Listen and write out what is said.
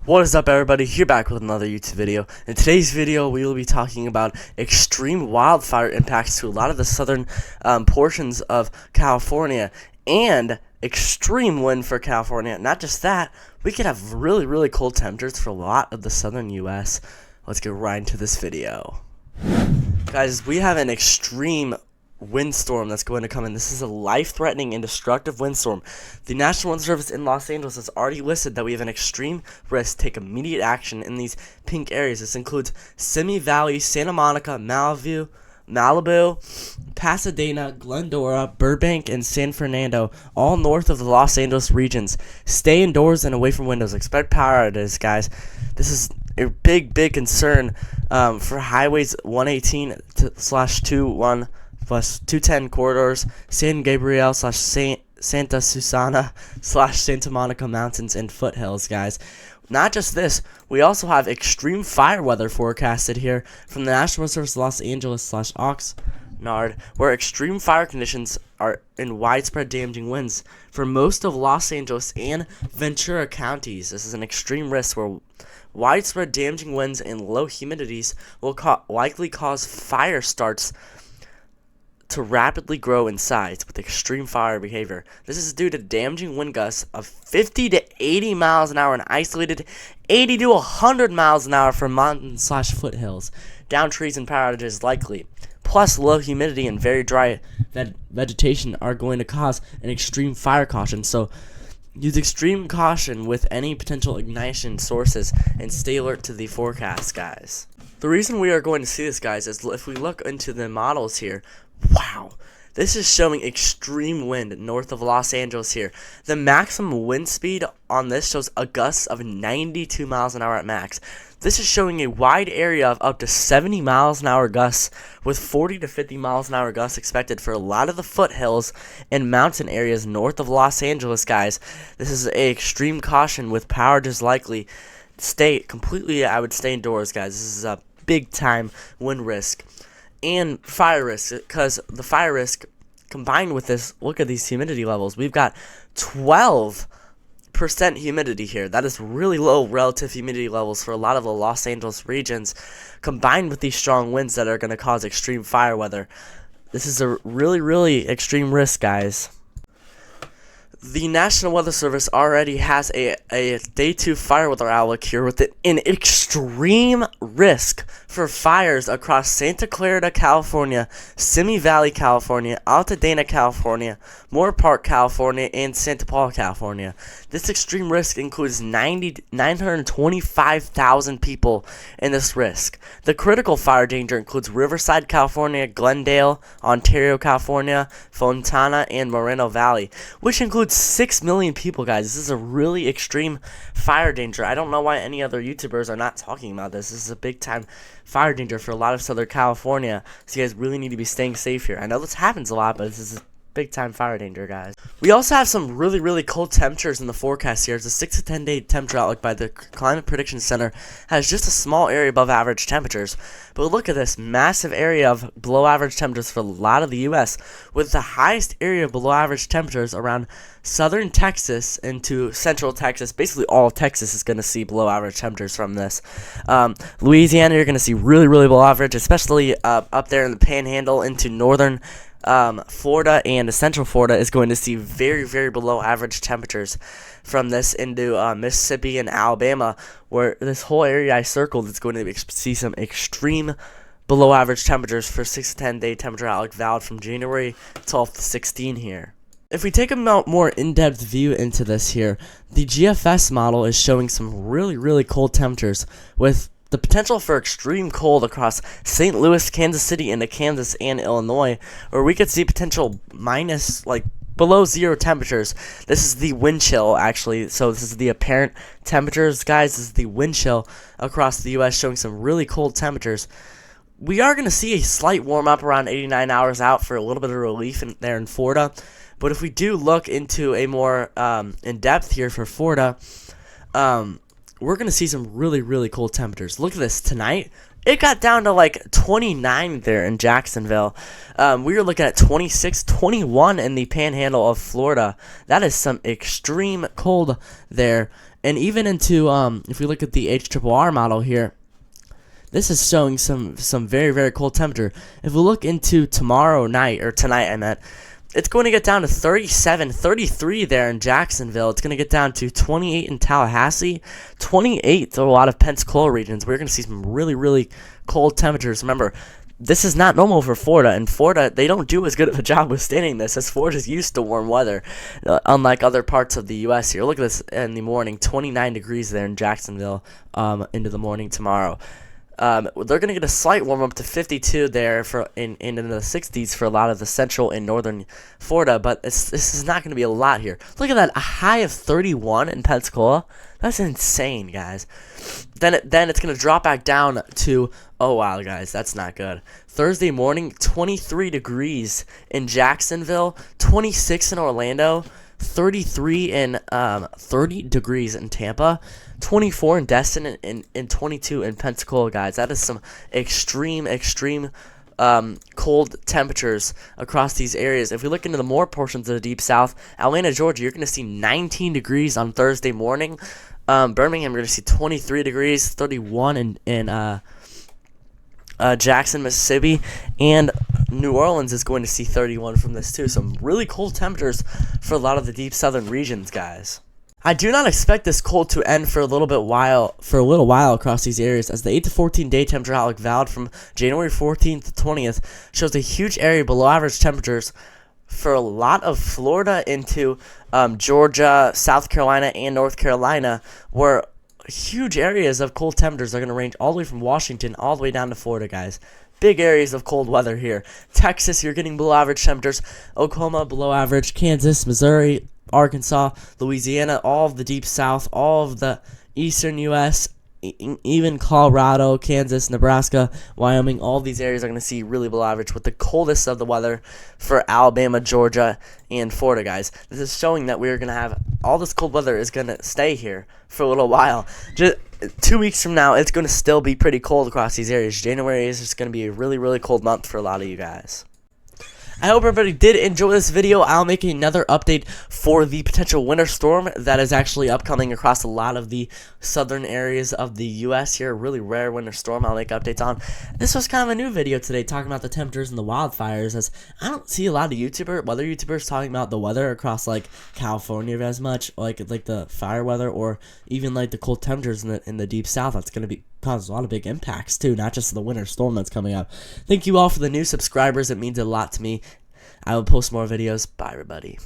What is up, everybody? Here back with another YouTube video. In today's video, we will be talking about extreme wildfire impacts to a lot of the southern portions of California and extreme wind for California. Not just that, we could have really cold temperatures for a lot of the southern U.S. Let's get right into this video. Guys, we have an extreme windstorm that's going to come in. This is a life-threatening and destructive windstorm. The National Weather Service in Los Angeles has already listed that we have an extreme risk. Take immediate action in these pink areas. This includes Simi Valley, Santa Monica, Malibu, Pasadena, Glendora, Burbank, and San Fernando, all north of the Los Angeles regions. Stay indoors and away from windows. Expect power outages, guys. This is a big concern for highways 118/21 plus 210 corridors, San Gabriel / Santa Susana / Santa Monica Mountains and foothills, guys. Not just this, we also have extreme fire weather forecasted here from the National Weather Service Los Angeles / Oxnard, where extreme fire conditions are in widespread damaging winds for most of Los Angeles and Ventura counties. This is an extreme risk where widespread damaging winds and low humidities will likely cause fire starts to rapidly grow in size with extreme fire behavior. This is due to damaging wind gusts of 50 to 80 miles an hour and isolated 80 to 100 miles an hour for mountains / foothills. Down trees and power outages likely. Plus, low humidity and very dry vegetation are going to cause an extreme fire caution. So, use extreme caution with any potential ignition sources and stay alert to the forecast, guys. The reason we are going to see this, guys, is if we look into the models here. Wow, this is showing extreme wind north of Los Angeles here. The maximum wind speed on this shows a gust of 92 miles an hour at max. This is showing a wide area of up to 70 miles an hour gusts with 40 to 50 miles an hour gusts expected for a lot of the foothills and mountain areas north of Los Angeles, guys. This is a extreme caution with power outages likely. I would stay indoors, guys. This is a big time wind risk. And fire risk, because the fire risk combined with this, look at these humidity levels. We've got 12% humidity here. That is really low relative humidity levels for a lot of the Los Angeles regions, combined with these strong winds that are going to cause extreme fire weather. This is a really extreme risk, guys. The National Weather Service already has a day 2 fire weather outlook here with an extreme risk for fires across Santa Clarita, California, Simi Valley, California, Altadena, California, Moore Park, California, and Santa Paula, California. This extreme risk includes 925,000 people in this risk. The critical fire danger includes Riverside, California, Glendale, Ontario, California, Fontana, and Moreno Valley, which includes 6 million people, guys. This is a really extreme fire danger. I don't know why any other YouTubers are not talking about this. This is a big time fire danger for a lot of Southern California. So you guys really need to be staying safe here. I know this happens a lot, but this is big time fire danger, guys. We also have some really cold temperatures in the forecast here. It's a 6 to 10 day temperature outlook by the Climate Prediction Center. Has just a small area above average temperatures. But look at this massive area of below average temperatures for a lot of the U.S., with the highest area of below average temperatures around southern Texas into central Texas. Basically all of Texas is going to see below average temperatures from this. Louisiana, you're going to see really below average, especially up there in the Panhandle into northern Florida and Central Florida is going to see very below average temperatures from this into Mississippi and Alabama, where this whole area I circled is going to see some extreme below average temperatures for 6 to 10 day temperature outlook valid from January 12th to 16 here. If we take a more in-depth view into this here, the GFS model is showing some really cold temperatures with the potential for extreme cold across St. Louis, Kansas City, into Kansas and Illinois, where we could see potential minus, below 0 temperatures. This is the wind chill, actually. So this is the apparent temperatures, guys. This is the wind chill across the U.S. showing some really cold temperatures. We are going to see a slight warm-up around 89 hours out for a little bit of relief there in Florida. But if we do look into a more in-depth here for Florida, we're going to see some really cold temperatures. Look at this. Tonight, it got down to 29 there in Jacksonville. We were looking at 26, 21 in the Panhandle of Florida. That is some extreme cold there. And even into if we look at the HRRR model here, this is showing some very, very cold temperature. If we look into tomorrow night, or tonight I meant, it's going to get down to 37, 33 there in Jacksonville. It's going to get down to 28 in Tallahassee, 28 to a lot of Pensacola regions. We're going to see some really, really cold temperatures. Remember, this is not normal for Florida. In Florida, they don't do as good of a job withstanding this, as Florida's used to warm weather, unlike other parts of the U.S. here. Look at this in the morning, 29 degrees there in Jacksonville into the morning tomorrow. They're going to get a slight warm up to 52 there into the 60s for a lot of the central and northern Florida, but this is not going to be a lot here. Look at that, a high of 31 in Pensacola. That's insane, guys. Then it's going to drop back down to, oh wow, guys, that's not good. Thursday morning, 23 degrees in Jacksonville, 26 in Orlando, 33 in 30 degrees in Tampa, 24 in Destin, and 22 in Pensacola, guys. That is some extreme cold temperatures across these areas. If we look into the more portions of the Deep South, Atlanta, Georgia, you're going to see 19 degrees on Thursday morning. Birmingham, you're going to see 23 degrees, 31 in Jackson, Mississippi, and New Orleans is going to see 31 from this too. Some really cold temperatures for a lot of the deep southern regions, guys. I do not expect this cold to end for a little while across these areas, as the 8 to 14 day temperature outlook valid from January 14th to 20th shows a huge area below average temperatures for a lot of Florida into Georgia, South Carolina, and North Carolina, where huge areas of cold temperatures are going to range all the way from Washington all the way down to Florida, guys. Big areas of cold weather here. Texas, you're getting below average temperatures. Oklahoma, below average. Kansas, Missouri, Arkansas, Louisiana, all of the deep south, all of the eastern U.S., even Colorado, Kansas, Nebraska, Wyoming, all of these areas are going to see really below average, with the coldest of the weather for Alabama, Georgia, and Florida, guys. This is showing that we're going to have all this cold weather is going to stay here for a little while. Just 2 weeks from now, it's going to still be pretty cold across these areas. January is just going to be a really, really cold month for a lot of you guys. I hope everybody did enjoy this video. I'll make another update for the potential winter storm that is actually upcoming across a lot of the southern areas of the U.S. here. A really rare winter storm I'll make updates on. This was kind of a new video today, talking about the temperatures and the wildfires, as I don't see a lot of weather YouTubers talking about the weather across like California as much, like the fire weather, or even like the cold temperatures in the deep south. That's going to cause a lot of big impacts too, not just the winter storm that's coming up. Thank you all for the new subscribers. It means a lot to me. I will post more videos. Bye, everybody.